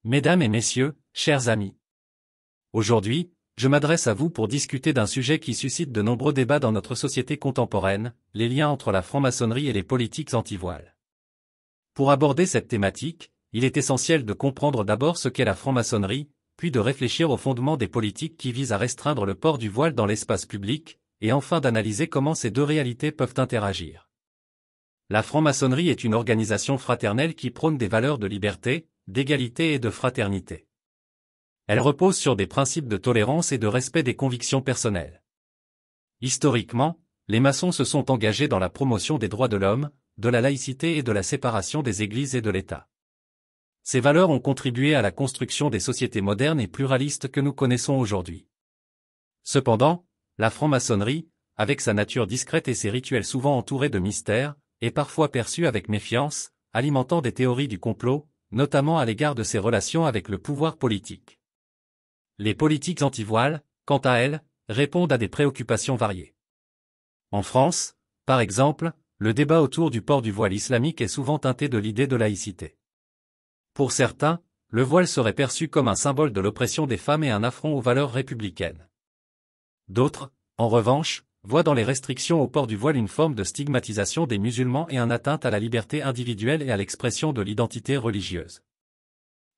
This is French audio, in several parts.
Mesdames et messieurs, chers amis. Aujourd'hui, je m'adresse à vous pour discuter d'un sujet qui suscite de nombreux débats dans notre société contemporaine, les liens entre la franc-maçonnerie et les politiques anti-voile. Pour aborder cette thématique, il est essentiel de comprendre d'abord ce qu'est la franc-maçonnerie, puis de réfléchir aux fondements des politiques qui visent à restreindre le port du voile dans l'espace public, et enfin d'analyser comment ces deux réalités peuvent interagir. La franc-maçonnerie est une organisation fraternelle qui prône des valeurs de liberté, d'égalité et de fraternité. Elle repose sur des principes de tolérance et de respect des convictions personnelles. Historiquement, les maçons se sont engagés dans la promotion des droits de l'homme, de la laïcité et de la séparation des églises et de l'État. Ces valeurs ont contribué à la construction des sociétés modernes et pluralistes que nous connaissons aujourd'hui. Cependant, la franc-maçonnerie, avec sa nature discrète et ses rituels souvent entourés de mystères, est parfois perçue avec méfiance, alimentant des théories du complot, notamment à l'égard de ses relations avec le pouvoir politique. Les politiques anti-voile, quant à elles, répondent à des préoccupations variées. En France, par exemple, le débat autour du port du voile islamique est souvent teinté de l'idée de laïcité. Pour certains, le voile serait perçu comme un symbole de l'oppression des femmes et un affront aux valeurs républicaines. D'autres, en revanche, voient dans les restrictions au port du voile une forme de stigmatisation des musulmans et une atteinte à la liberté individuelle et à l'expression de l'identité religieuse.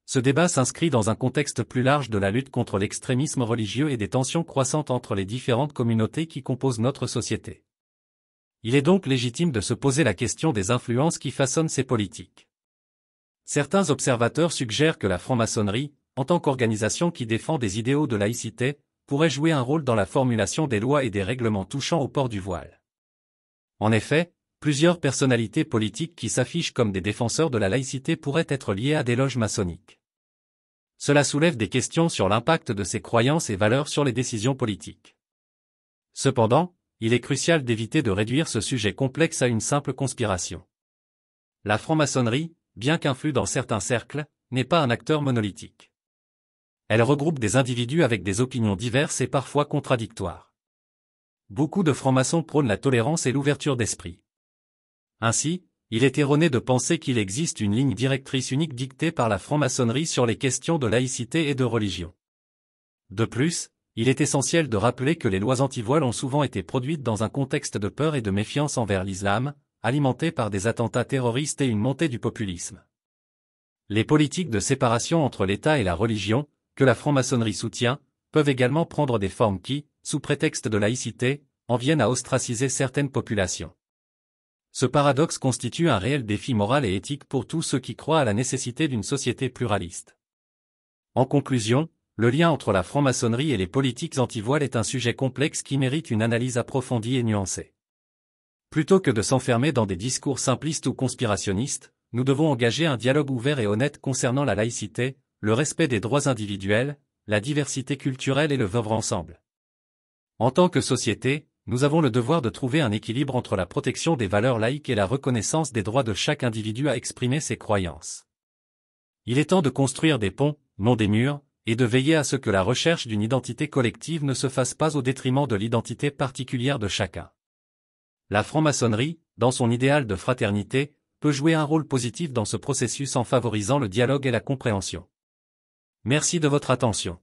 Ce débat s'inscrit dans un contexte plus large de la lutte contre l'extrémisme religieux et des tensions croissantes entre les différentes communautés qui composent notre société. Il est donc légitime de se poser la question des influences qui façonnent ces politiques. Certains observateurs suggèrent que la franc-maçonnerie, en tant qu'organisation qui défend des idéaux de laïcité, pourrait jouer un rôle dans la formulation des lois et des règlements touchant au port du voile. En effet, plusieurs personnalités politiques qui s'affichent comme des défenseurs de la laïcité pourraient être liées à des loges maçonniques. Cela soulève des questions sur l'impact de ces croyances et valeurs sur les décisions politiques. Cependant, il est crucial d'éviter de réduire ce sujet complexe à une simple conspiration. La franc-maçonnerie, bien qu'influe dans certains cercles, n'est pas un acteur monolithique. Elle regroupe des individus avec des opinions diverses et parfois contradictoires. Beaucoup de francs-maçons prônent la tolérance et l'ouverture d'esprit. Ainsi, il est erroné de penser qu'il existe une ligne directrice unique dictée par la franc-maçonnerie sur les questions de laïcité et de religion. De plus, il est essentiel de rappeler que les lois anti-voile ont souvent été produites dans un contexte de peur et de méfiance envers l'islam, alimenté par des attentats terroristes et une montée du populisme. Les politiques de séparation entre l'État et la religion, que la franc-maçonnerie soutient, peuvent également prendre des formes qui, sous prétexte de laïcité, en viennent à ostraciser certaines populations. Ce paradoxe constitue un réel défi moral et éthique pour tous ceux qui croient à la nécessité d'une société pluraliste. En conclusion, le lien entre la franc-maçonnerie et les politiques anti-voile est un sujet complexe qui mérite une analyse approfondie et nuancée. Plutôt que de s'enfermer dans des discours simplistes ou conspirationnistes, nous devons engager un dialogue ouvert et honnête concernant la laïcité, le respect des droits individuels, la diversité culturelle et le vivre ensemble. En tant que société, nous avons le devoir de trouver un équilibre entre la protection des valeurs laïques et la reconnaissance des droits de chaque individu à exprimer ses croyances. Il est temps de construire des ponts, non des murs, et de veiller à ce que la recherche d'une identité collective ne se fasse pas au détriment de l'identité particulière de chacun. La franc-maçonnerie, dans son idéal de fraternité, peut jouer un rôle positif dans ce processus en favorisant le dialogue et la compréhension. Merci de votre attention.